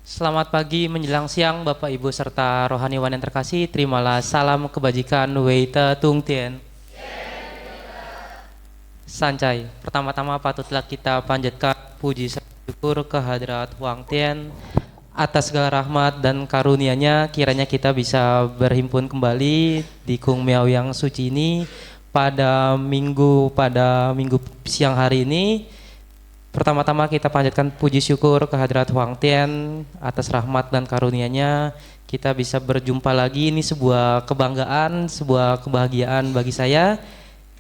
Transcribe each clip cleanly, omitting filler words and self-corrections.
Selamat pagi menjelang siang Bapak Ibu serta rohaniwan yang terkasih. Terimalah salam kebajikan Weita Tung Tien Sancai. Pertama-tama patutlah kita panjatkan puji syukur kehadirat Huang Tien atas segala rahmat dan karunia-Nya. Kiranya kita bisa berhimpun kembali di Kung Miao yang suci ini pada minggu siang hari ini. Pertama-tama kita panjatkan puji syukur kehadirat Huang Tien atas rahmat dan karunia-Nya. Kita bisa berjumpa lagi, ini sebuah kebanggaan, sebuah kebahagiaan bagi saya.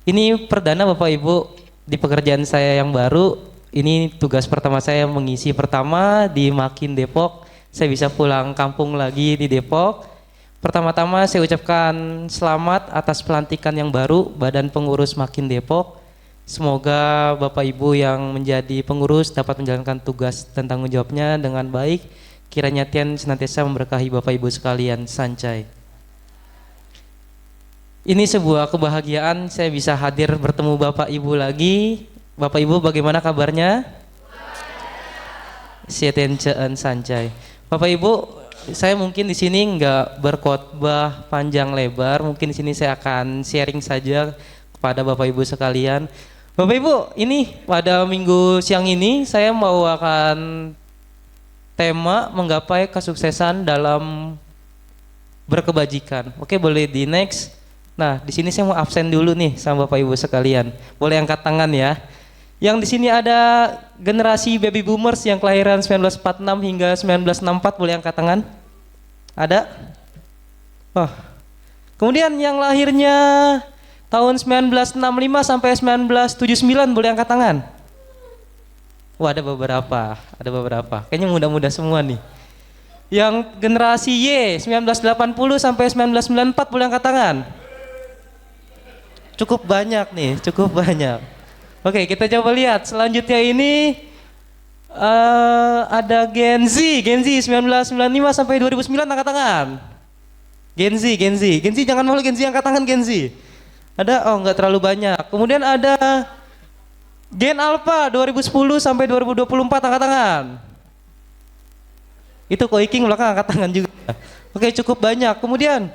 Ini perdana Bapak Ibu di pekerjaan saya yang baru. Ini tugas pertama saya mengisi pertama di Makin Depok. Saya bisa pulang kampung lagi di Depok. Pertama-tama saya ucapkan selamat atas pelantikan yang baru Badan Pengurus Makin Depok. Semoga Bapak Ibu yang menjadi pengurus dapat menjalankan tugas dan tanggung jawabnya dengan baik. Kiranya Tien senantiasa memberkahi Bapak Ibu sekalian. Sancai. Ini sebuah kebahagiaan saya bisa hadir bertemu Bapak Ibu lagi. Bapak Ibu bagaimana kabarnya? Sieten ceen Sancai. Bapak Ibu, saya mungkin di sini nggak berkhotbah panjang lebar. Mungkin di sini saya akan sharing saja kepada Bapak Ibu sekalian. Bapak Ibu, ini pada minggu siang ini saya mau akan tema menggapai kesuksesan dalam berkebajikan. Oke, boleh di next. Nah, di sini saya mau absen dulu nih sama Bapak Ibu sekalian. Boleh angkat tangan ya. Yang di sini ada generasi baby boomers yang kelahiran 1946 hingga 1964, boleh angkat tangan? Ada? Oh. Kemudian yang lahirnya tahun 1965 sampai 1979, boleh angkat tangan? Wah, ada beberapa. Kayaknya muda-muda semua nih. Yang generasi Y 1980 sampai 1994, boleh angkat tangan? Cukup banyak nih, cukup banyak. Oke, kita coba lihat. Selanjutnya ini ada Gen Z 1995 sampai 2009, angkat tangan. Gen Z jangan malu, Gen Z angkat tangan, Gen Z. Ada? Oh, enggak terlalu banyak. Kemudian ada Gen Alpha 2010 sampai 2024, angkat tangan. Itu Koiking belakang angkat tangan juga. Oke, cukup banyak. Kemudian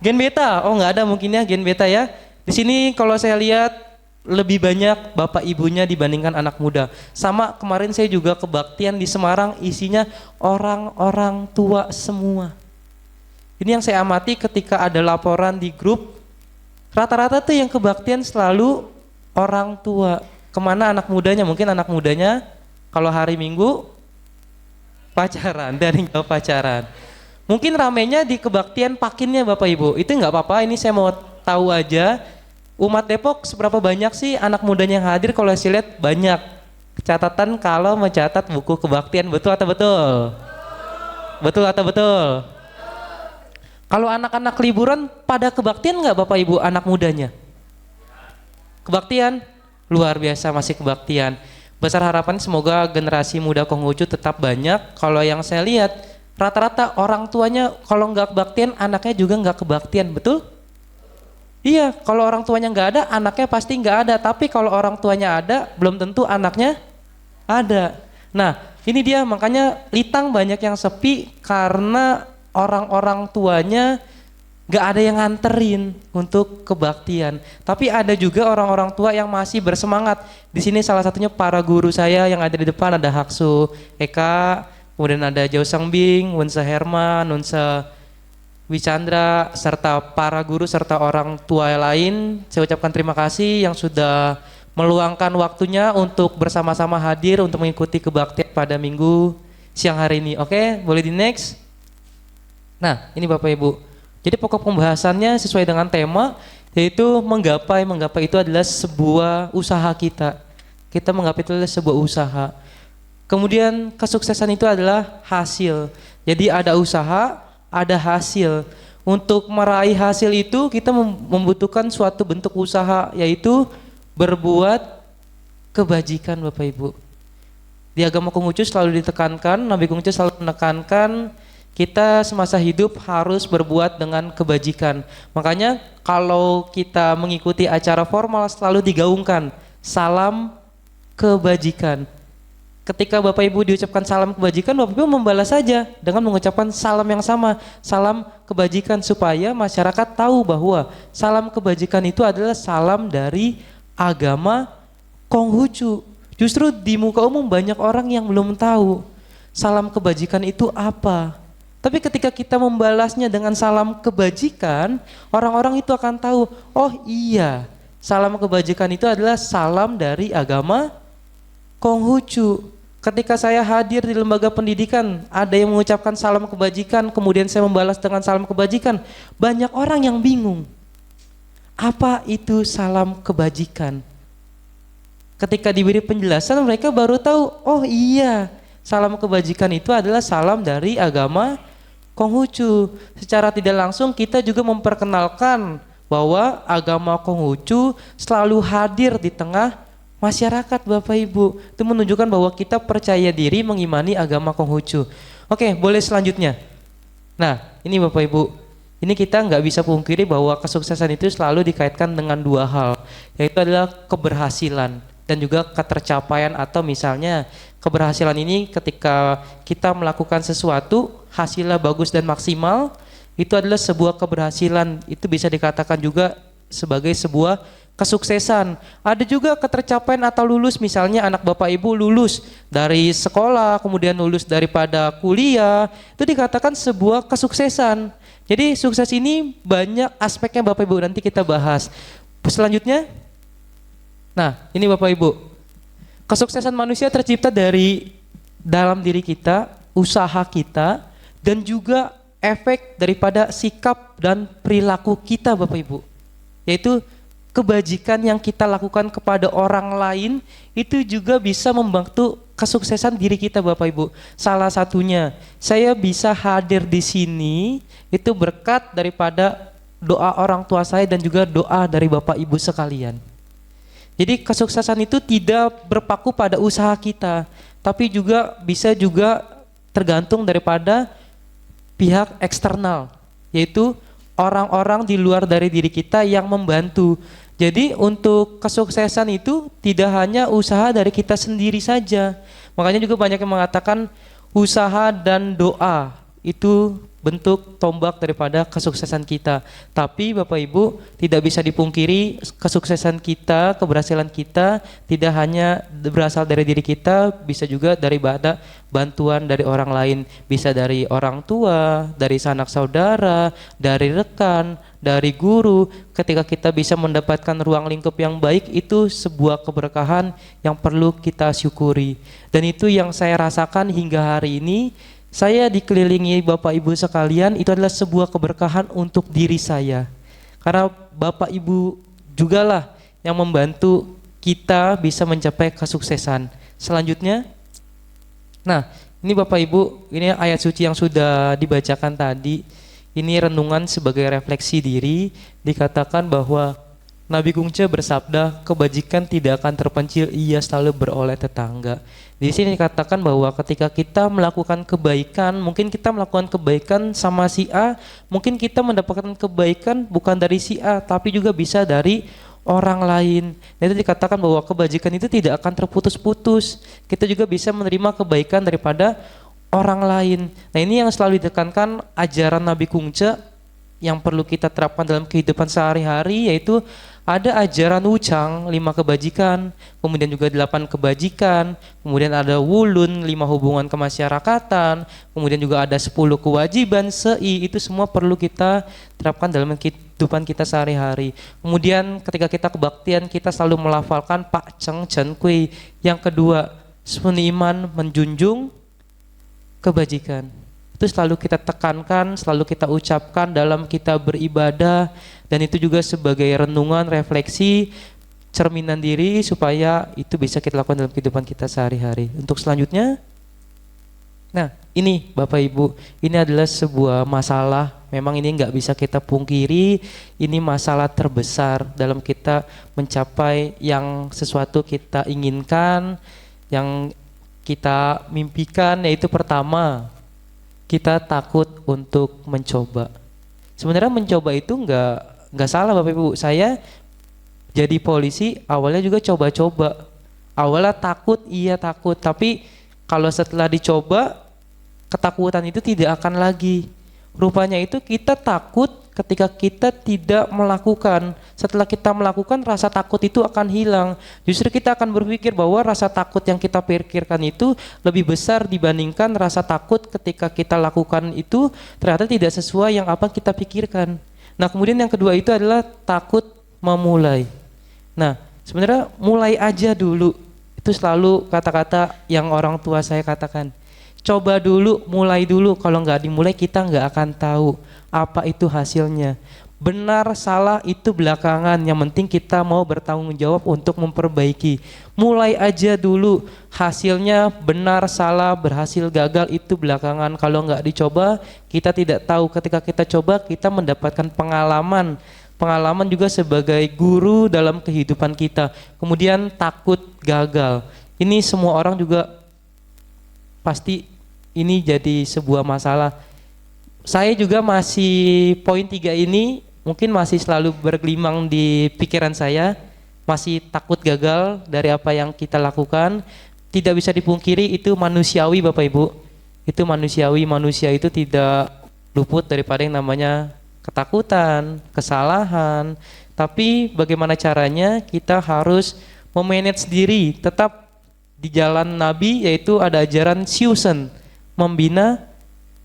Gen Beta, oh enggak ada mungkin ya Gen Beta ya. Di sini kalau saya lihat lebih banyak bapak ibunya dibandingkan anak muda. Sama kemarin saya juga kebaktian di Semarang, isinya orang-orang tua semua. Ini yang saya amati ketika ada laporan di grup. Rata-rata tuh yang kebaktian selalu orang tua. Kemana anak mudanya? Mungkin anak mudanya kalau hari Minggu pacaran, dari nggak pacaran. Mungkin ramenya di kebaktian pakinnya Bapak Ibu. Itu nggak apa-apa, ini saya mau tahu aja. Umat Depok seberapa banyak sih anak mudanya yang hadir? Kalau saya lihat banyak. Catatan kalau mencatat buku kebaktian, betul atau betul? Betul atau betul? Kalau anak-anak liburan pada kebaktian nggak Bapak Ibu anak mudanya? Kebaktian? Luar biasa masih kebaktian. Besar harapan semoga generasi muda Konghucu tetap banyak. Kalau yang saya lihat rata-rata orang tuanya kalau nggak kebaktian anaknya juga nggak kebaktian, betul? Iya, kalau orang tuanya nggak ada anaknya pasti nggak ada. Tapi kalau orang tuanya ada belum tentu anaknya ada. Nah ini dia makanya Litang banyak yang sepi karena orang-orang tuanya gak ada yang nganterin untuk kebaktian. Tapi ada juga orang-orang tua yang masih bersemangat. Di sini salah satunya para guru saya yang ada di depan, ada Haksu Eka, kemudian ada Jau Sangbing, Wunse Herman, Wunse Wichandra, serta para guru serta orang tua lain. Saya ucapkan terima kasih yang sudah meluangkan waktunya untuk bersama-sama hadir untuk mengikuti kebaktian pada minggu siang hari ini. Oke, boleh di next. Nah, ini Bapak Ibu. Jadi pokok pembahasannya sesuai dengan tema, yaitu menggapai itu adalah sebuah usaha kita. Kita menggapai itu adalah sebuah usaha. Kemudian kesuksesan itu adalah hasil. Jadi ada usaha, ada hasil. Untuk meraih hasil itu kita membutuhkan suatu bentuk usaha, yaitu berbuat kebajikan Bapak Ibu. Di agama Konghucu selalu ditekankan, Nabi Konghucu selalu menekankan kita semasa hidup harus berbuat dengan kebajikan. Makanya kalau kita mengikuti acara formal selalu digaungkan salam kebajikan. Ketika Bapak Ibu diucapkan salam kebajikan, Bapak Ibu membalas saja dengan mengucapkan salam yang sama, salam kebajikan, supaya masyarakat tahu bahwa salam kebajikan itu adalah salam dari agama Konghucu. Justru di muka umum banyak orang yang belum tahu salam kebajikan itu apa. Tapi ketika kita membalasnya dengan salam kebajikan, orang-orang itu akan tahu, oh iya, salam kebajikan itu adalah salam dari agama Konghucu. Ketika saya hadir di lembaga pendidikan, ada yang mengucapkan salam kebajikan, kemudian saya membalas dengan salam kebajikan. Banyak orang yang bingung. Apa itu salam kebajikan? Ketika diberi penjelasan, mereka baru tahu, oh iya, salam kebajikan itu adalah salam dari agama Konghucu. Secara tidak langsung kita juga memperkenalkan bahwa agama Konghucu selalu hadir di tengah masyarakat Bapak Ibu. Itu menunjukkan bahwa kita percaya diri mengimani agama Konghucu. Oke, boleh selanjutnya. Nah, ini Bapak Ibu, ini kita nggak bisa pungkiri bahwa kesuksesan itu selalu dikaitkan dengan dua hal, yaitu adalah keberhasilan dan juga ketercapaian, atau misalnya keberhasilan ini ketika kita melakukan sesuatu, hasilnya bagus dan maksimal, itu adalah sebuah keberhasilan. Itu bisa dikatakan juga sebagai sebuah kesuksesan. Ada juga ketercapaian atau lulus, misalnya anak Bapak Ibu lulus dari sekolah, kemudian lulus daripada kuliah, itu dikatakan sebuah kesuksesan. Jadi sukses ini banyak aspeknya Bapak Ibu, nanti kita bahas. Selanjutnya, nah ini Bapak Ibu, kesuksesan manusia tercipta dari dalam diri kita, usaha kita, dan juga efek daripada sikap dan perilaku kita Bapak Ibu, yaitu kebajikan yang kita lakukan kepada orang lain itu juga bisa membantu kesuksesan diri kita Bapak Ibu. Salah satunya, saya bisa hadir di sini itu berkat daripada doa orang tua saya dan juga doa dari Bapak Ibu sekalian. Jadi kesuksesan itu tidak berpaku pada usaha kita, tapi juga bisa juga tergantung daripada pihak eksternal, yaitu orang-orang di luar dari diri kita yang membantu. Jadi untuk kesuksesan itu tidak hanya usaha dari kita sendiri saja. Makanya juga banyak yang mengatakan usaha dan doa itu bentuk tombak daripada kesuksesan kita. Tapi Bapak Ibu, tidak bisa dipungkiri kesuksesan kita, keberhasilan kita tidak hanya berasal dari diri kita, bisa juga dari bantuan dari orang lain. Bisa dari orang tua, dari sanak saudara, dari rekan, dari guru. Ketika kita bisa mendapatkan ruang lingkup yang baik, itu sebuah keberkahan yang perlu kita syukuri. Dan itu yang saya rasakan hingga hari ini. Saya dikelilingi Bapak Ibu sekalian, itu adalah sebuah keberkahan untuk diri saya. Karena Bapak Ibu jugalah yang membantu kita bisa mencapai kesuksesan. Selanjutnya, nah ini Bapak Ibu, ini ayat suci yang sudah dibacakan tadi. Ini renungan sebagai refleksi diri, dikatakan bahwa Nabi Gungce bersabda, kebajikan tidak akan terpencil, ia selalu beroleh tetangga. Di sini dikatakan bahwa ketika kita melakukan kebaikan, mungkin kita melakukan kebaikan sama si A, mungkin kita mendapatkan kebaikan bukan dari si A, tapi juga bisa dari orang lain. Dan itu dikatakan bahwa kebajikan itu tidak akan terputus-putus. Kita juga bisa menerima kebaikan daripada orang lain. Nah ini yang selalu ditekankan ajaran Nabi Gungce yang perlu kita terapkan dalam kehidupan sehari-hari, yaitu ada ajaran Wuchang 5 kebajikan, kemudian juga 8 kebajikan, kemudian ada Wulun 5 hubungan kemasyarakatan, kemudian juga ada 10 kewajiban sei, itu semua perlu kita terapkan dalam kehidupan kita sehari-hari. Kemudian ketika kita kebaktian, kita selalu melafalkan Pak Cheng Chen Kui. Yang kedua, seni iman menjunjung kebajikan. Itu selalu kita tekankan, selalu kita ucapkan dalam kita beribadah, dan itu juga sebagai renungan, refleksi, cerminan diri supaya itu bisa kita lakukan dalam kehidupan kita sehari-hari. Untuk selanjutnya, nah ini Bapak Ibu, ini adalah sebuah masalah, memang ini nggak bisa kita pungkiri, ini masalah terbesar dalam kita mencapai yang sesuatu kita inginkan, yang kita mimpikan, yaitu pertama, kita takut untuk mencoba. Sebenarnya mencoba itu nggak salah Bapak Ibu. Saya jadi polisi awalnya juga coba-coba. Awalnya takut, iya takut, tapi Kalau setelah dicoba, ketakutan itu tidak akan lagi. Rupanya itu kita takut ketika kita tidak melakukan. Setelah kita melakukan, rasa takut itu akan hilang. Justru kita akan berpikir bahwa rasa takut yang kita pikirkan itu lebih besar dibandingkan rasa takut ketika kita lakukan itu ternyata tidak sesuai yang apa kita pikirkan. Nah, kemudian yang kedua itu adalah takut memulai. Nah, sebenarnya mulai aja dulu. Itu selalu kata-kata yang orang tua saya katakan. Coba dulu, mulai dulu. Kalau nggak dimulai kita nggak akan tahu apa itu hasilnya. Benar salah itu belakangan. Yang penting kita mau bertanggung jawab untuk memperbaiki. Mulai aja dulu. Hasilnya benar salah, berhasil gagal itu belakangan. Kalau nggak dicoba kita tidak tahu. Ketika kita coba kita mendapatkan pengalaman. Pengalaman juga sebagai guru dalam kehidupan kita. Kemudian takut gagal. Ini semua orang juga pasti ini jadi sebuah masalah. Saya juga masih poin 3 ini mungkin masih selalu bergelimang di pikiran saya. Masih takut gagal dari apa yang kita lakukan. Tidak bisa dipungkiri itu manusiawi Bapak Ibu. Itu manusiawi, manusia itu tidak luput daripada yang namanya ketakutan, kesalahan. Tapi bagaimana caranya kita harus memanage diri tetap di jalan Nabi, yaitu ada ajaran Syusen, membina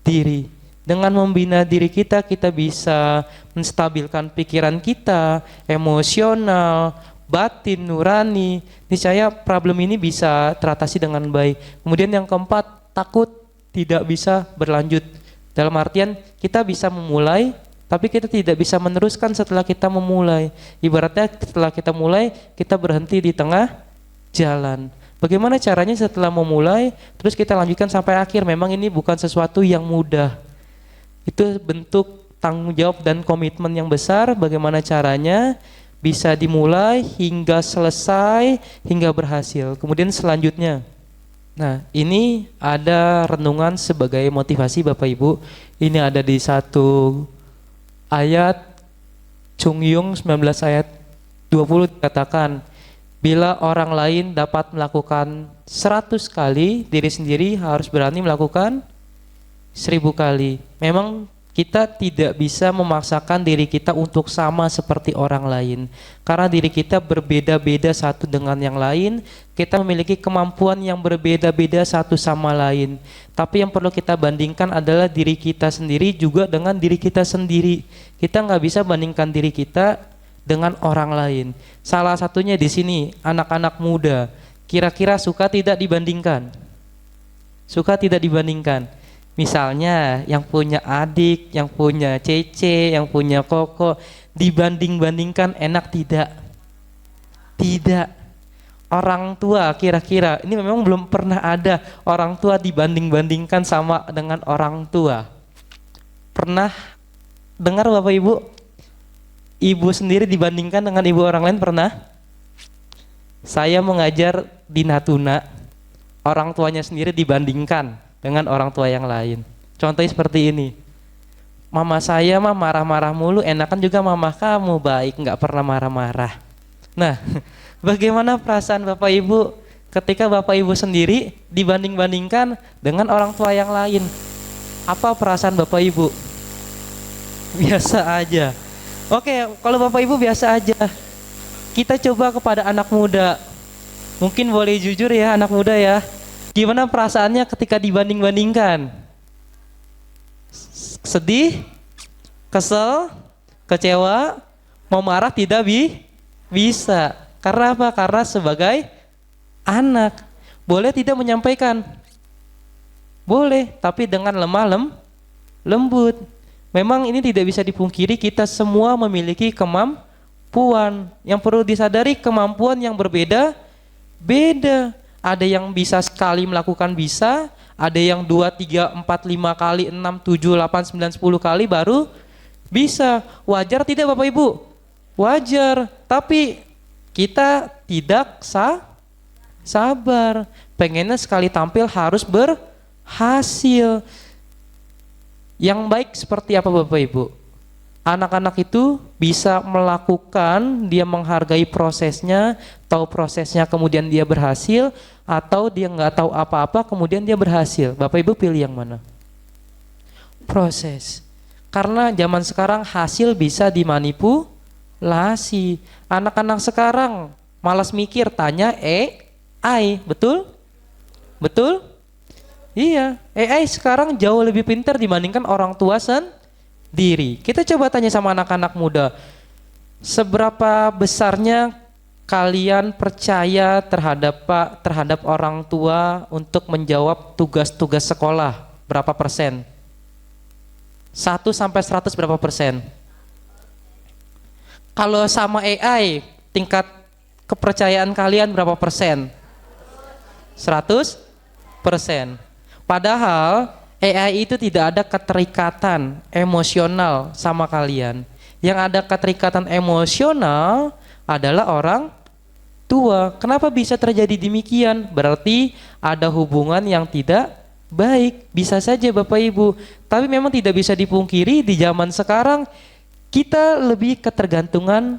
diri. Dengan membina diri kita bisa menstabilkan pikiran kita, emosional, batin, nurani. Niscaya problem ini bisa teratasi dengan baik. Kemudian yang keempat, takut tidak bisa berlanjut. Dalam artian kita bisa memulai, tapi kita tidak bisa meneruskan setelah kita memulai. Ibaratnya setelah kita mulai, kita berhenti di tengah jalan. Bagaimana caranya setelah memulai, terus kita lanjutkan sampai akhir? Memang ini bukan sesuatu yang mudah. Itu bentuk tanggung jawab dan komitmen yang besar. Bagaimana caranya bisa dimulai hingga selesai, hingga berhasil. Kemudian selanjutnya, nah ini ada renungan sebagai motivasi Bapak Ibu. Ini ada di satu ayat Chung Yung 19 ayat 20 dikatakan, bila orang lain dapat melakukan 100 kali, diri sendiri harus berani melakukan 1000 kali. Memang kita tidak bisa memaksakan diri kita untuk sama seperti orang lain. Karena diri kita berbeda-beda satu dengan yang lain. Kita memiliki kemampuan yang berbeda-beda satu sama lain. Tapi yang perlu kita bandingkan adalah diri kita sendiri juga dengan diri kita sendiri. Kita nggak bisa bandingkan diri kita dengan orang lain. Salah satunya di sini, anak-anak muda. Kira-kira suka tidak dibandingkan? Suka tidak dibandingkan? Misalnya yang punya adik, yang punya Cece, yang punya Koko, dibanding-bandingkan enak tidak? Tidak. Orang tua kira-kira, ini memang belum pernah ada orang tua dibanding-bandingkan sama dengan orang tua. Pernah dengar Bapak Ibu? Ibu sendiri dibandingkan dengan ibu orang lain pernah? Saya mengajar di Natuna, orang tuanya sendiri dibandingkan dengan orang tua yang lain. Contohnya seperti ini. Mama saya mah marah-marah mulu, enakan juga mama kamu baik, nggak pernah marah-marah. Nah, bagaimana perasaan Bapak Ibu ketika Bapak Ibu sendiri dibanding-bandingkan dengan orang tua yang lain? Apa perasaan Bapak Ibu? Biasa aja. Oke, kalau Bapak Ibu biasa aja. Kita coba kepada anak muda. Mungkin boleh jujur ya anak muda ya. Gimana perasaannya ketika dibanding-bandingkan? Sedih? Kesel? Kecewa? Mau marah tidak bisa. Karena apa? Karena sebagai anak. Boleh tidak menyampaikan? Boleh, tapi dengan lemah lembut. Memang ini tidak bisa dipungkiri, kita semua memiliki kemampuan. Yang perlu disadari, kemampuan yang berbeda. Ada yang bisa sekali melakukan bisa, ada yang 2, 3, 4, 5 kali, 6, 7, 8, 9, 10 kali baru bisa. Wajar tidak Bapak Ibu? Wajar, tapi kita tidak sabar. Pengennya sekali tampil harus berhasil. Yang baik seperti apa Bapak Ibu? Anak-anak itu bisa melakukan, dia menghargai prosesnya, tahu prosesnya kemudian dia berhasil, atau dia nggak tahu apa-apa kemudian dia berhasil. Bapak Ibu pilih yang mana? Proses. Karena zaman sekarang hasil bisa dimanipulasi. Anak-anak sekarang malas mikir, tanya AI, betul? Betul? Iya, AI sekarang jauh lebih pintar dibandingkan orang tua sendiri. Kita coba tanya sama anak-anak muda, seberapa besarnya kalian percaya terhadap orang tua untuk menjawab tugas-tugas sekolah? Berapa persen? 1 sampai 100 berapa persen? Kalau sama AI, tingkat kepercayaan kalian berapa persen? 100%. Padahal AI itu tidak ada keterikatan emosional sama kalian. Yang ada keterikatan emosional adalah orang tua. Kenapa bisa terjadi demikian? Berarti ada hubungan yang tidak baik. Bisa saja Bapak Ibu. Tapi memang tidak bisa dipungkiri di zaman sekarang kita lebih ketergantungan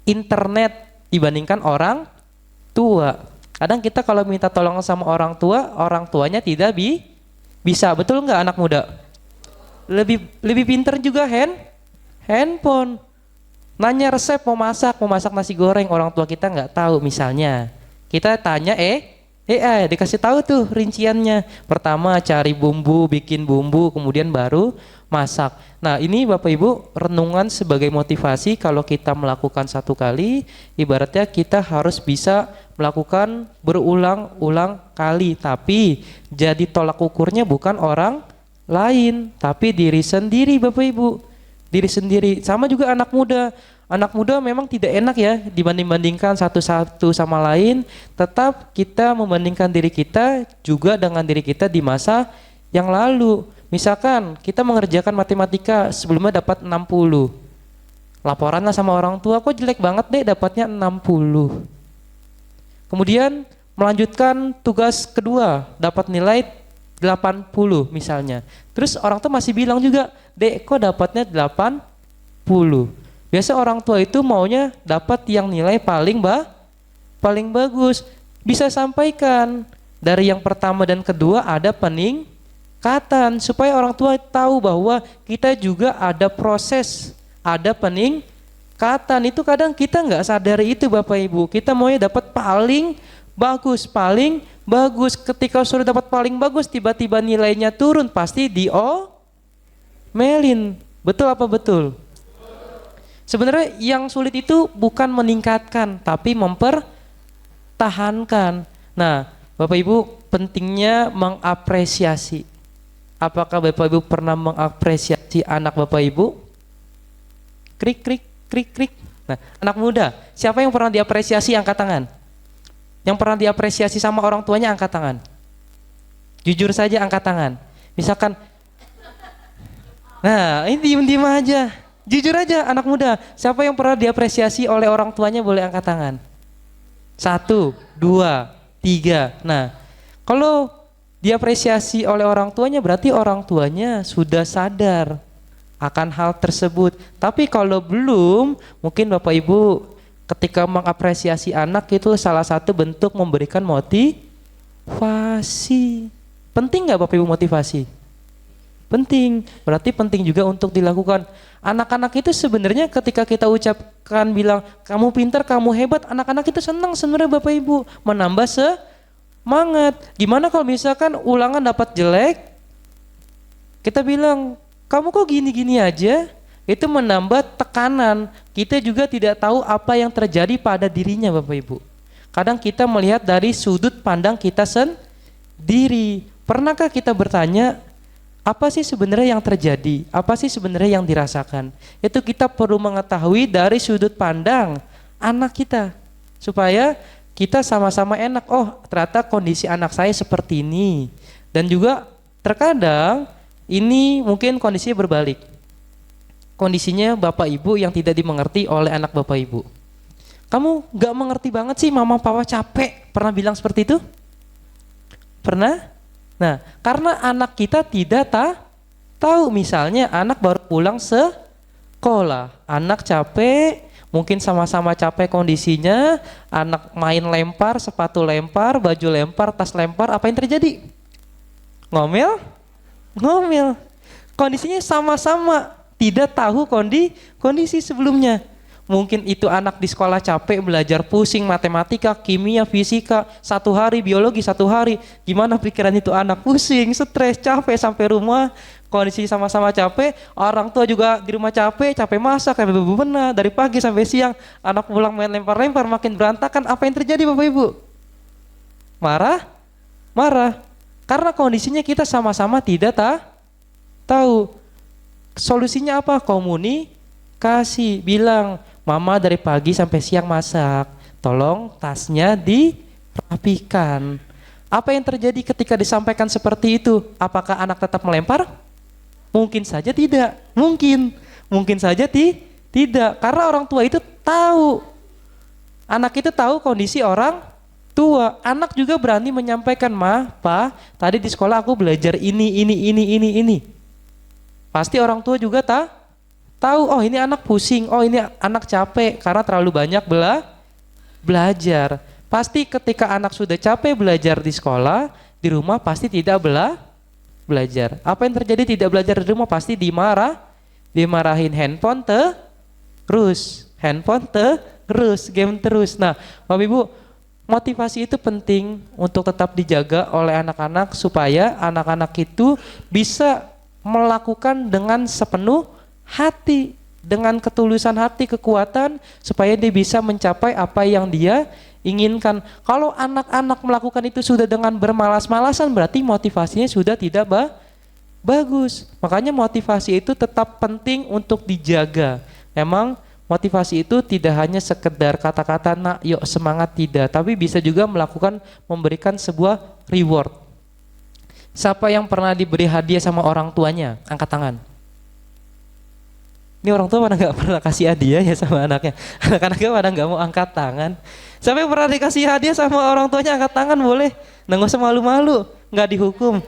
internet dibandingkan orang tua. Kadang kita kalau minta tolong sama orang tuanya tidak bisa. Betul nggak anak muda? Lebih pinter juga handphone. Nanya resep mau masak nasi goreng, orang tua kita nggak tahu misalnya. Kita tanya dikasih tahu tuh rinciannya. Pertama cari bumbu, bikin bumbu, kemudian baru masak. Nah ini Bapak Ibu renungan sebagai motivasi kalau kita melakukan satu kali, ibaratnya kita harus bisa melakukan berulang-ulang kali. Tapi jadi tolak ukurnya bukan orang lain, tapi diri sendiri Bapak Ibu. Diri sendiri. Sama juga anak muda. Anak muda memang tidak enak ya dibanding-bandingkan satu-satu sama lain. Tetap kita membandingkan diri kita juga dengan diri kita di masa yang lalu. Misalkan kita mengerjakan matematika sebelumnya dapat 60. Laporanlah sama orang tua, kok jelek banget deh dapatnya 60. Kemudian melanjutkan tugas kedua, dapat nilai 80 misalnya. Terus orang tua masih bilang juga, "Dek, kok dapatnya 80?" Biasa orang tua itu maunya dapat yang nilai paling bagus. Bisa sampaikan dari yang pertama dan kedua ada peningkatan supaya orang tua tahu bahwa kita juga ada proses, ada peningkatan. Itu kadang kita nggak sadari itu Bapak Ibu. Kita maunya dapat paling bagus. Ketika sudah dapat paling bagus, tiba-tiba nilainya turun, pasti diomelin. Betul apa betul? Sebenarnya yang sulit itu bukan meningkatkan, tapi mempertahankan. Nah, Bapak Ibu pentingnya mengapresiasi. Apakah Bapak Ibu pernah mengapresiasi anak Bapak Ibu? Krik. Nah, anak muda, siapa yang pernah diapresiasi angkat tangan? Yang pernah diapresiasi sama orang tuanya angkat tangan. Jujur saja angkat tangan. Misalkan, nah ini diem-diem aja. Jujur aja anak muda, siapa yang pernah diapresiasi oleh orang tuanya boleh angkat tangan. 1, 2, 3. Nah, kalau diapresiasi oleh orang tuanya berarti orang tuanya sudah sadar akan hal tersebut. Tapi kalau belum, mungkin Bapak Ibu ketika mengapresiasi anak itu salah satu bentuk memberikan motivasi. Penting nggak Bapak Ibu motivasi? Penting, berarti penting juga untuk dilakukan. Anak-anak itu sebenarnya ketika kita ucapkan bilang kamu pintar, kamu hebat, anak-anak itu senang sebenarnya Bapak Ibu, menambah semangat. Gimana kalau misalkan ulangan dapat jelek, kita bilang kamu kok gini-gini aja, itu menambah tekanan. Kita juga tidak tahu apa yang terjadi pada dirinya Bapak Ibu. Kadang kita melihat dari sudut pandang kita sendiri. Pernahkah kita bertanya, apa sih sebenarnya yang terjadi? Apa sih sebenarnya yang dirasakan? Itu kita perlu mengetahui dari sudut pandang anak kita. Supaya kita sama-sama enak, oh ternyata kondisi anak saya seperti ini. Dan juga terkadang ini mungkin kondisinya berbalik. Kondisinya Bapak Ibu yang tidak dimengerti oleh anak Bapak Ibu. Kamu gak mengerti banget sih, mama papa capek. Pernah bilang seperti itu? Pernah? Nah, karena anak kita tidak tahu, misalnya anak baru pulang sekolah, sekolah. Anak capek, mungkin sama-sama capek kondisinya, anak main lempar, sepatu lempar, baju lempar, tas lempar, apa yang terjadi? Ngomel, ngomel. Kondisinya sama-sama, tidak tahu kondisi sebelumnya. Mungkin itu anak di sekolah capek belajar pusing matematika, kimia, fisika, 1 hari, biologi 1 hari. Gimana pikiran itu anak? Pusing, stres, capek sampai rumah, kondisi sama-sama capek, orang tua juga di rumah capek masak, capek bebenah dari pagi sampai siang, anak pulang main lempar-lempar makin berantakan. Apa yang terjadi Bapak Ibu? Marah? Marah. Karena kondisinya kita sama-sama tidak tahu. Solusinya apa? Komunikasi. Bilang, mama dari pagi sampai siang masak, tolong tasnya dirapikan. Apa yang terjadi ketika disampaikan seperti itu? Apakah anak tetap melempar? Mungkin saja tidak. Mungkin saja tidak. Karena orang tua itu tahu. Anak itu tahu kondisi orang tua. Anak juga berani menyampaikan, Ma, Pa, tadi di sekolah aku belajar ini. Pasti orang tua juga tahu, oh ini anak pusing, oh ini anak capek karena terlalu banyak belajar. Pasti ketika anak sudah capek belajar di sekolah, di rumah pasti tidak belajar. Apa yang terjadi tidak belajar di rumah? Pasti dimarahin, handphone terus, game terus. Nah, Bapak Ibu, motivasi itu penting untuk tetap dijaga oleh anak-anak supaya anak-anak itu bisa melakukan dengan sepenuh hati, dengan ketulusan hati, kekuatan, supaya dia bisa mencapai apa yang dia inginkan. Kalau anak-anak melakukan itu sudah dengan bermalas-malasan, berarti motivasinya sudah tidak bagus. Makanya motivasi itu tetap penting untuk dijaga. Memang motivasi itu tidak hanya sekedar kata-kata nak yuk semangat, tidak, tapi bisa juga memberikan sebuah reward. Siapa yang pernah diberi hadiah sama orang tuanya? Angkat tangan. Ini orang tua pada nggak pernah kasih hadiah ya sama anaknya. Anak-anaknya pada nggak mau angkat tangan. Siapa yang pernah dikasih hadiah sama orang tuanya? Angkat tangan boleh. Nah, nggak usah malu-malu, nggak dihukum.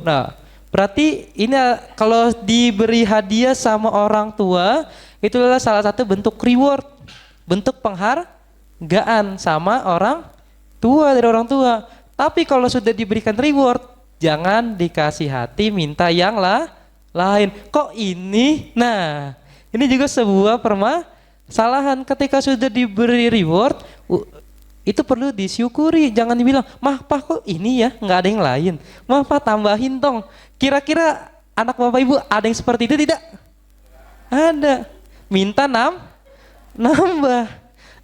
Nah, berarti ini kalau diberi hadiah sama orang tua, itu adalah salah satu bentuk reward, bentuk penghargaan sama orang tua, dari orang tua. Tapi kalau sudah diberikan reward, jangan dikasih hati minta yang lain. Kok ini? Nah, ini juga sebuah permasalahan. Ketika sudah diberi reward, itu perlu disyukuri. Jangan dibilang, Mah, Pak, kok ini ya, nggak ada yang lain. Mah, Pak, tambahin dong. Kira-kira anak Bapak Ibu ada yang seperti itu tidak? Ada. Minta nambah.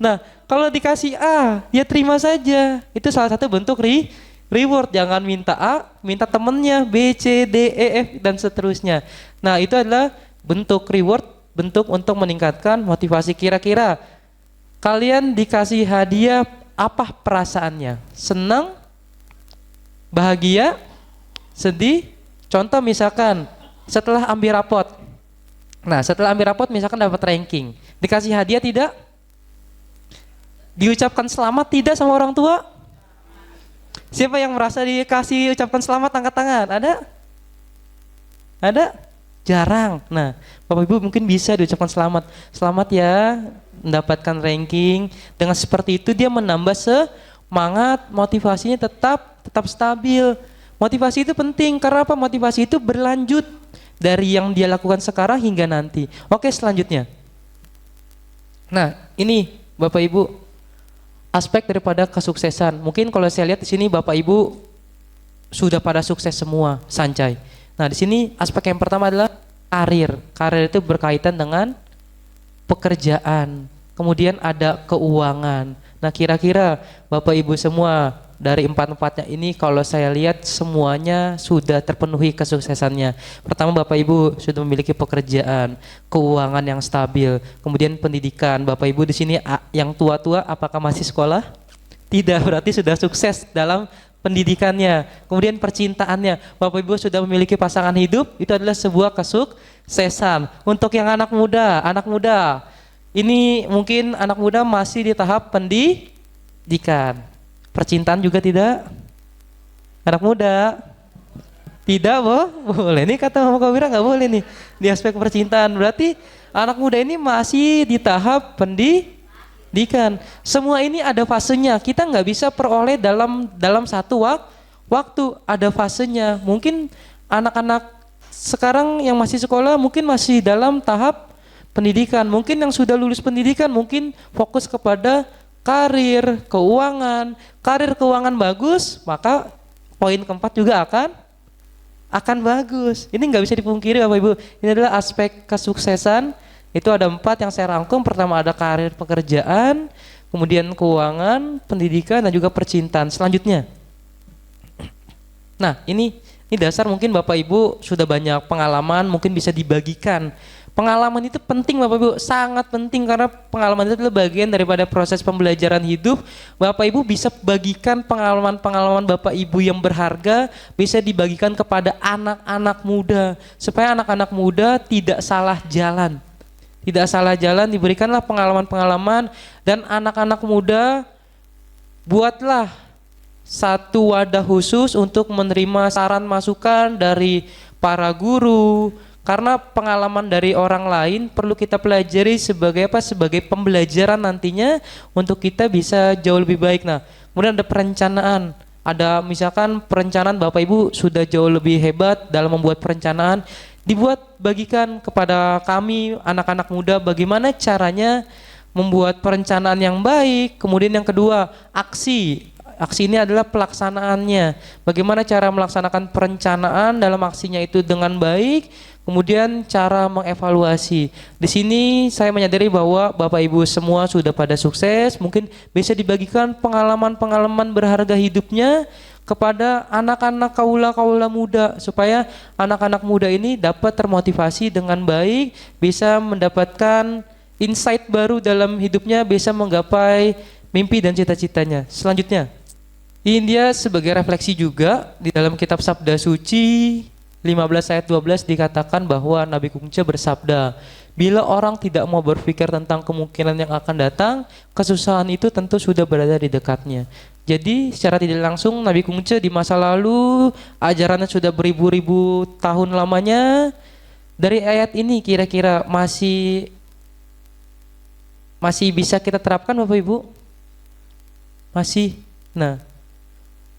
Nah, kalau dikasih A, ya terima saja. Itu salah satu bentuk reward. Jangan minta A, minta temennya B, C, D, E, F, dan seterusnya. Nah, itu adalah bentuk reward, bentuk untuk meningkatkan motivasi. Kira-kira kalian dikasih hadiah, apa perasaannya? Senang? Bahagia? Sedih? Contoh misalkan setelah ambil rapot. Nah, setelah ambil rapot misalkan dapat ranking. Dikasih hadiah tidak? Diucapkan selamat tidak sama orang tua? Siapa yang merasa dikasih ucapkan selamat, angkat tangan? Ada? Jarang. Nah, Bapak Ibu mungkin bisa diucapkan selamat. Selamat ya mendapatkan ranking. Dengan seperti itu dia menambah semangat, motivasinya tetap stabil. Motivasi itu penting karena apa? Motivasi itu berlanjut dari yang dia lakukan sekarang hingga nanti. Oke, selanjutnya. Nah, ini Bapak Ibu aspek daripada kesuksesan. Mungkin kalau saya lihat di sini Bapak Ibu sudah pada sukses semua, Sancai. Nah, di sini aspek yang pertama adalah karir. Karir itu berkaitan dengan pekerjaan. Kemudian ada keuangan. Nah, kira-kira Bapak Ibu semua dari empat-empatnya ini kalau saya lihat semuanya sudah terpenuhi kesuksesannya. Pertama, Bapak Ibu sudah memiliki pekerjaan, keuangan yang stabil, kemudian pendidikan. Bapak Ibu di sini yang tua-tua apakah masih sekolah? Tidak, berarti sudah sukses dalam pendidikannya. Kemudian percintaannya, Bapak Ibu sudah memiliki pasangan hidup, itu adalah sebuah kesuksesan. Untuk yang anak muda, ini mungkin anak muda masih di tahap pendidikan. Percintaan juga tidak? Anak muda? Tidak boleh. Ini kata Mama Kawira nggak boleh nih di aspek percintaan. Berarti anak muda ini masih di tahap pendidikan. Semua ini ada fasenya. Kita nggak bisa peroleh dalam satu waktu. Ada fasenya. Mungkin anak-anak sekarang yang masih sekolah mungkin masih dalam tahap pendidikan. Mungkin yang sudah lulus pendidikan mungkin fokus kepada karir, keuangan. Karir keuangan bagus, maka poin keempat juga akan bagus. Ini nggak bisa dipungkiri Bapak Ibu. Ini adalah aspek kesuksesan. Itu ada 4 yang saya rangkum. Pertama ada karir pekerjaan, kemudian keuangan, pendidikan, dan juga percintaan. Selanjutnya. Nah ini dasar mungkin Bapak Ibu sudah banyak pengalaman, mungkin bisa dibagikan. Pengalaman itu penting Bapak Ibu, sangat penting karena pengalaman itu adalah bagian daripada proses pembelajaran hidup. Bapak Ibu bisa bagikan pengalaman-pengalaman Bapak Ibu yang berharga, bisa dibagikan kepada anak-anak muda. Supaya anak-anak muda tidak salah jalan. Tidak salah jalan, diberikanlah pengalaman-pengalaman dan anak-anak muda buatlah satu wadah khusus untuk menerima saran masukan dari para guru. Karena pengalaman dari orang lain perlu kita pelajari sebagai apa? Sebagai pembelajaran nantinya untuk kita bisa jauh lebih baik. Nah, kemudian ada perencanaan. Ada misalkan perencanaan Bapak Ibu sudah jauh lebih hebat dalam membuat perencanaan. Dibuat bagikan kepada kami anak-anak muda bagaimana caranya membuat perencanaan yang baik. Kemudian yang kedua, aksi. Aksi ini adalah pelaksanaannya. Bagaimana cara melaksanakan perencanaan dalam aksinya itu dengan baik. Kemudian cara mengevaluasi. Di sini saya menyadari bahwa Bapak Ibu semua sudah pada sukses. Mungkin bisa dibagikan pengalaman-pengalaman berharga hidupnya kepada anak-anak kaula-kaula muda. Supaya anak-anak muda ini dapat termotivasi dengan baik. Bisa mendapatkan insight baru dalam hidupnya. Bisa menggapai mimpi dan cita-citanya. Selanjutnya. Ini dia sebagai refleksi juga di dalam kitab Sabda Suci 15 ayat 12 dikatakan bahwa Nabi Kungce bersabda, bila orang tidak mau berpikir tentang kemungkinan yang akan datang, kesusahan itu tentu sudah berada di dekatnya. Jadi secara tidak langsung Nabi Kungce di masa lalu ajarannya sudah beribu-ribu tahun lamanya. Dari ayat ini kira-kira masih bisa kita terapkan Bapak Ibu? Masih. Nah,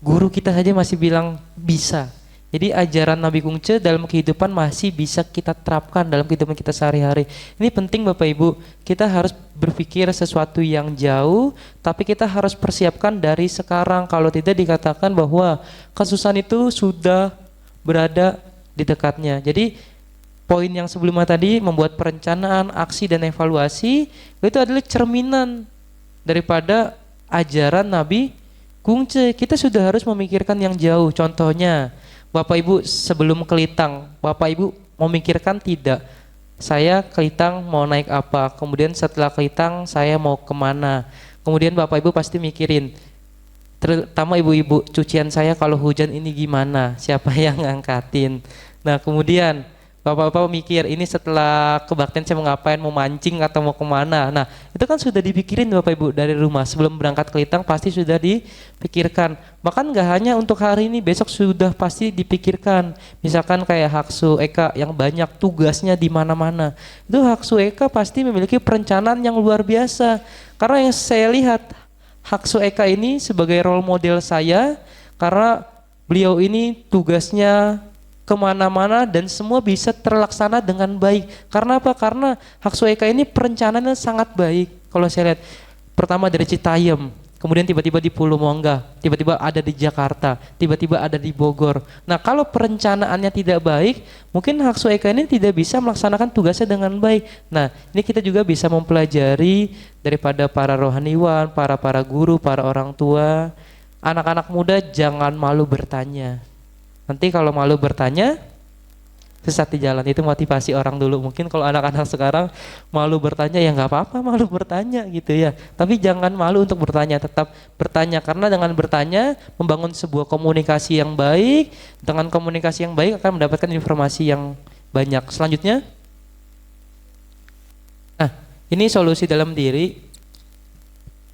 guru kita saja masih bilang bisa. Jadi ajaran Nabi Kungce dalam kehidupan masih bisa kita terapkan dalam kehidupan kita sehari-hari. Ini penting Bapak Ibu, kita harus berpikir sesuatu yang jauh, tapi kita harus persiapkan dari sekarang. Kalau tidak dikatakan bahwa kesusahan itu sudah berada di dekatnya. Jadi poin yang sebelumnya tadi, membuat perencanaan, aksi, dan evaluasi, itu adalah cerminan daripada ajaran Nabi Kungce. Kita sudah harus memikirkan yang jauh. Contohnya, Bapak Ibu sebelum kelitang, Bapak Ibu memikirkan tidak, saya kelitang mau naik apa, kemudian setelah kelitang saya mau kemana. Kemudian Bapak Ibu pasti mikirin, terutama ibu-ibu, cucian saya kalau hujan ini gimana, siapa yang ngangkatin. Nah kemudian Bapak-bapak mikir, ini setelah kebaktian saya mau ngapain, mau mancing atau mau kemana. Nah itu kan sudah dipikirin Bapak Ibu dari rumah, sebelum berangkat ke Litang pasti sudah dipikirkan. Bahkan gak hanya untuk hari ini, besok sudah pasti dipikirkan. Misalkan kayak Haksu Eka yang banyak tugasnya di mana-mana. Itu Haksu Eka pasti memiliki perencanaan yang luar biasa. Karena yang saya lihat, Haksu Eka ini sebagai role model saya, karena beliau ini tugasnya kemana-mana dan semua bisa terlaksana dengan baik. Karena apa? Karena Haksu Eka ini perencanaannya sangat baik. Kalau saya lihat, pertama dari Citayam, kemudian tiba-tiba di Pulau Mongga, tiba-tiba ada di Jakarta, tiba-tiba ada di Bogor. Nah kalau perencanaannya tidak baik, mungkin Haksu Eka ini tidak bisa melaksanakan tugasnya dengan baik. Nah ini kita juga bisa mempelajari daripada para rohaniwan, para guru, para orang tua. Anak-anak muda jangan malu bertanya. Nanti kalau malu bertanya, sesat di jalan. Itu motivasi orang dulu. Mungkin kalau anak-anak sekarang malu bertanya, ya nggak apa-apa malu bertanya gitu ya. Tapi jangan malu untuk bertanya, tetap bertanya. Karena dengan bertanya, membangun sebuah komunikasi yang baik. Dengan komunikasi yang baik akan mendapatkan informasi yang banyak. Selanjutnya, nah ini solusi dalam diri.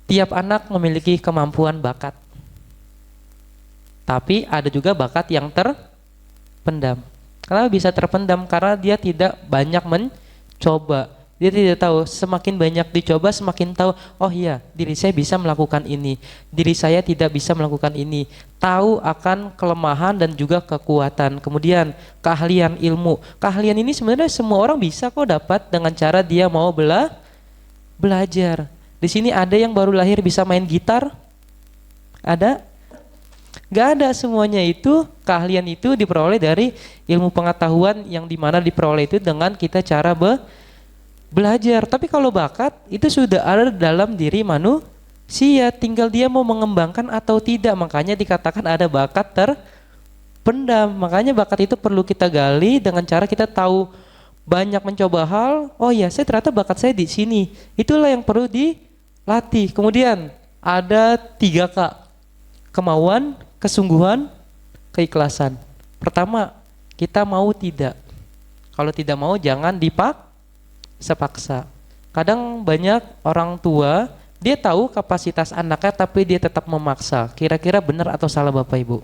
Tiap anak memiliki kemampuan bakat. Tapi ada juga bakat yang terpendam. Kenapa bisa terpendam? Karena dia tidak banyak mencoba. Dia tidak tahu, semakin banyak dicoba semakin tahu, oh iya, diri saya bisa melakukan ini, diri saya tidak bisa melakukan ini. Tahu akan kelemahan dan juga kekuatan. Kemudian keahlian ilmu. Keahlian ini sebenarnya semua orang bisa kok dapat dengan cara dia mau belajar. Di sini ada yang baru lahir bisa main gitar? Ada? Gak ada, semuanya itu, keahlian itu diperoleh dari ilmu pengetahuan yang dimana diperoleh itu dengan kita cara belajar. Tapi kalau bakat itu sudah ada dalam diri manusia, tinggal dia mau mengembangkan atau tidak. Makanya dikatakan ada bakat terpendam. Makanya bakat itu perlu kita gali dengan cara kita tahu banyak mencoba hal. Oh ya, saya ternyata bakat saya di sini. Itulah yang perlu dilatih. Kemudian ada 3K. Kemauan, kesungguhan, keikhlasan. Pertama, kita mau tidak. Kalau tidak mau jangan sepaksa. Kadang banyak orang tua, dia tahu kapasitas anaknya tapi dia tetap memaksa. Kira-kira benar atau salah Bapak Ibu?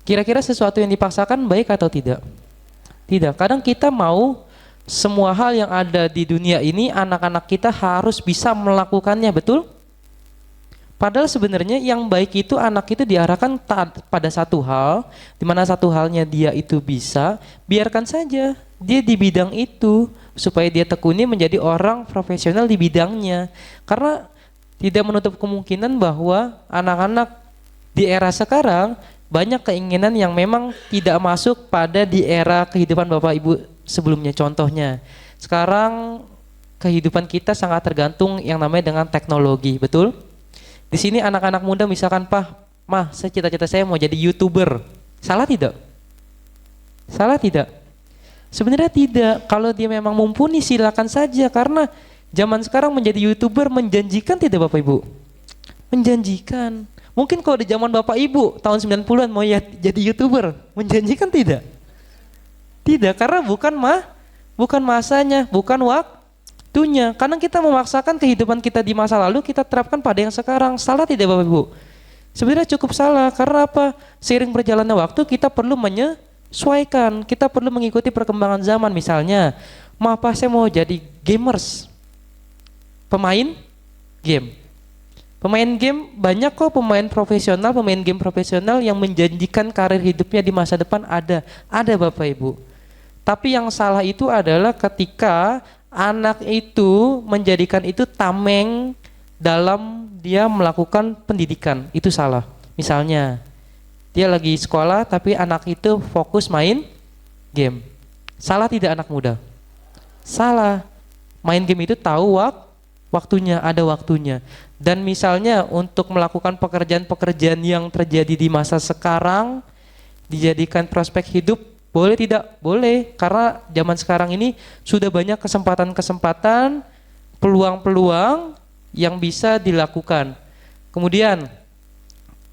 Kira-kira sesuatu yang dipaksakan baik atau tidak? Tidak. Kadang kita mau semua hal yang ada di dunia ini anak-anak kita harus bisa melakukannya, betul? Padahal sebenarnya yang baik itu anak itu diarahkan pada satu hal, di mana satu halnya dia itu bisa, biarkan saja dia di bidang itu supaya dia tekuni menjadi orang profesional di bidangnya. Karena tidak menutup kemungkinan bahwa anak-anak di era sekarang banyak keinginan yang memang tidak masuk pada di era kehidupan Bapak Ibu sebelumnya. Contohnya, sekarang kehidupan kita sangat tergantung yang namanya dengan teknologi, betul? Di sini anak-anak muda misalkan, Mah, cita-cita saya mau jadi YouTuber. Salah tidak? Salah tidak? Sebenarnya tidak. Kalau dia memang mumpuni silakan saja, karena zaman sekarang menjadi YouTuber menjanjikan tidak Bapak Ibu? Menjanjikan. Mungkin kalau di zaman Bapak Ibu tahun 90-an mau jadi YouTuber, menjanjikan tidak? Tidak, karena bukan masanya, bukan waktunya. Karena kita memaksakan kehidupan kita di masa lalu kita terapkan pada yang sekarang. Salah tidak Bapak Ibu? Sebenarnya cukup salah. Karena apa? Seiring berjalannya waktu kita perlu menyesuaikan. Kita perlu mengikuti perkembangan zaman. Misalnya, saya mau jadi gamers, pemain game. Pemain game banyak kok, pemain game profesional yang menjanjikan karir hidupnya di masa depan ada Bapak Ibu. Tapi yang salah itu adalah ketika anak itu menjadikan itu tameng dalam dia melakukan pendidikan, itu salah. Misalnya, dia lagi sekolah tapi anak itu fokus main game. Salah tidak anak muda? Salah. Main game itu tahu waktunya, ada waktunya. Dan misalnya untuk melakukan pekerjaan-pekerjaan yang terjadi di masa sekarang, dijadikan prospek hidup, boleh tidak? Boleh, karena zaman sekarang ini sudah banyak kesempatan-kesempatan, peluang-peluang yang bisa dilakukan. Kemudian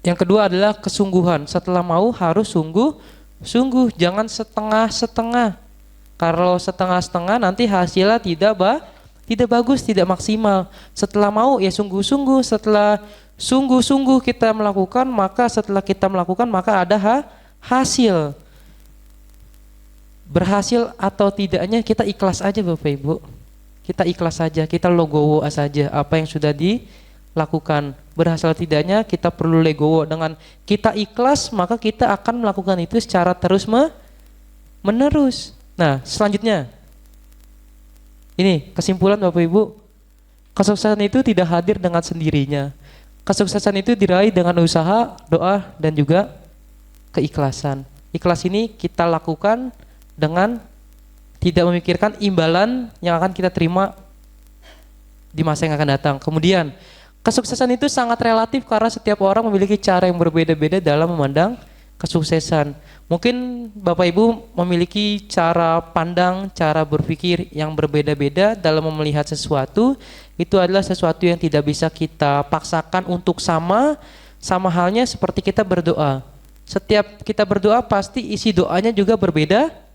yang kedua adalah kesungguhan. Setelah mau harus sungguh, jangan setengah-setengah. Kalau setengah-setengah nanti hasilnya tidak bagus, tidak maksimal. Setelah mau ya sungguh-sungguh, setelah sungguh-sungguh kita melakukan, maka setelah kita melakukan maka ada hasil. Berhasil atau tidaknya kita ikhlas aja Bapak Ibu. Kita ikhlas saja, kita logowo saja apa yang sudah dilakukan. Berhasil tidaknya kita perlu legowo. Dengan kita ikhlas maka kita akan melakukan itu secara terus menerus. Nah selanjutnya, ini kesimpulan Bapak Ibu, kesuksesan itu tidak hadir dengan sendirinya. Kesuksesan itu diraih dengan usaha, doa, dan juga keikhlasan. Ikhlas ini kita lakukan dengan tidak memikirkan imbalan yang akan kita terima di masa yang akan datang. Kemudian, kesuksesan itu sangat relatif karena setiap orang memiliki cara yang berbeda-beda dalam memandang kesuksesan. Mungkin Bapak Ibu memiliki cara pandang, cara berpikir yang berbeda-beda dalam melihat sesuatu. Itu adalah sesuatu yang tidak bisa kita paksakan untuk sama halnya seperti kita berdoa. Setiap kita berdoa pasti isi doanya juga berbeda.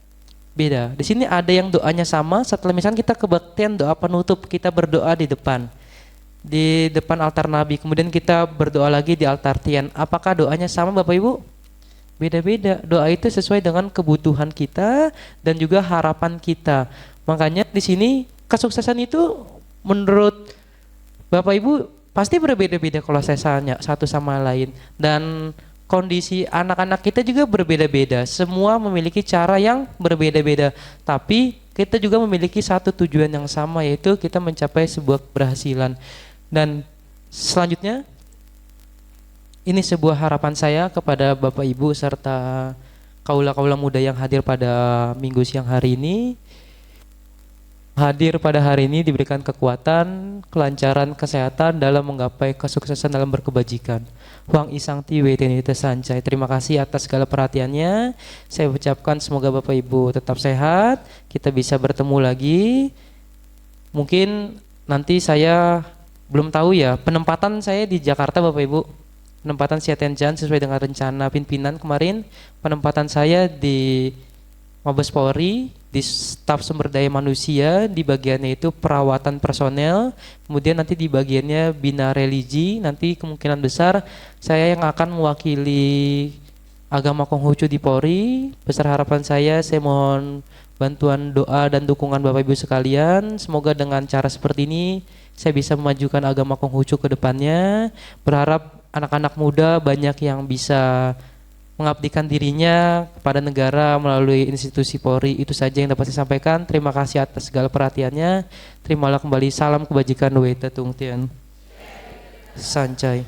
Di sini ada yang doanya sama. Setelah misalnya kita kebaktian doa penutup, kita berdoa di depan altar Nabi. Kemudian kita berdoa lagi di altar Tian. Apakah doanya sama Bapak Ibu? beda-beda. Doa itu sesuai dengan kebutuhan kita dan juga harapan kita. Makanya di sini kesuksesan itu menurut Bapak Ibu pasti berbeda-beda kalau saya tanya satu sama lain, dan kondisi anak-anak kita juga berbeda-beda. Semua memiliki cara yang berbeda-beda, tapi kita juga memiliki satu tujuan yang sama, yaitu kita mencapai sebuah keberhasilan. Dan selanjutnya ini sebuah harapan saya kepada Bapak Ibu serta kaula-kaula muda yang hadir pada minggu siang hari ini. Hadir pada hari ini diberikan kekuatan, kelancaran, kesehatan dalam menggapai kesuksesan dalam berkebajikan. Huang Isang Tiwe Tenite Sancai. Terima kasih atas segala perhatiannya. Saya ucapkan semoga Bapak Ibu tetap sehat, kita bisa bertemu lagi. Mungkin nanti saya belum tahu ya, penempatan saya di Jakarta Bapak Ibu. Penempatan Siatenjan sesuai dengan rencana pimpinan kemarin. Penempatan saya di Mabes Polri, di staf sumber daya manusia, di bagiannya itu perawatan personel, kemudian nanti di bagiannya bina religi. Nanti kemungkinan besar saya yang akan mewakili agama Konghucu di Polri. Besar harapan saya mohon bantuan doa dan dukungan Bapak Ibu sekalian. Semoga dengan cara seperti ini saya bisa memajukan agama Konghucu ke depannya. Berharap anak-anak muda banyak yang bisa mengabdikan dirinya kepada negara melalui institusi Polri. Itu saja yang dapat saya sampaikan. Terima kasih atas segala perhatiannya. Terimalah kembali salam kebajikan Weta Tungtian Sancai.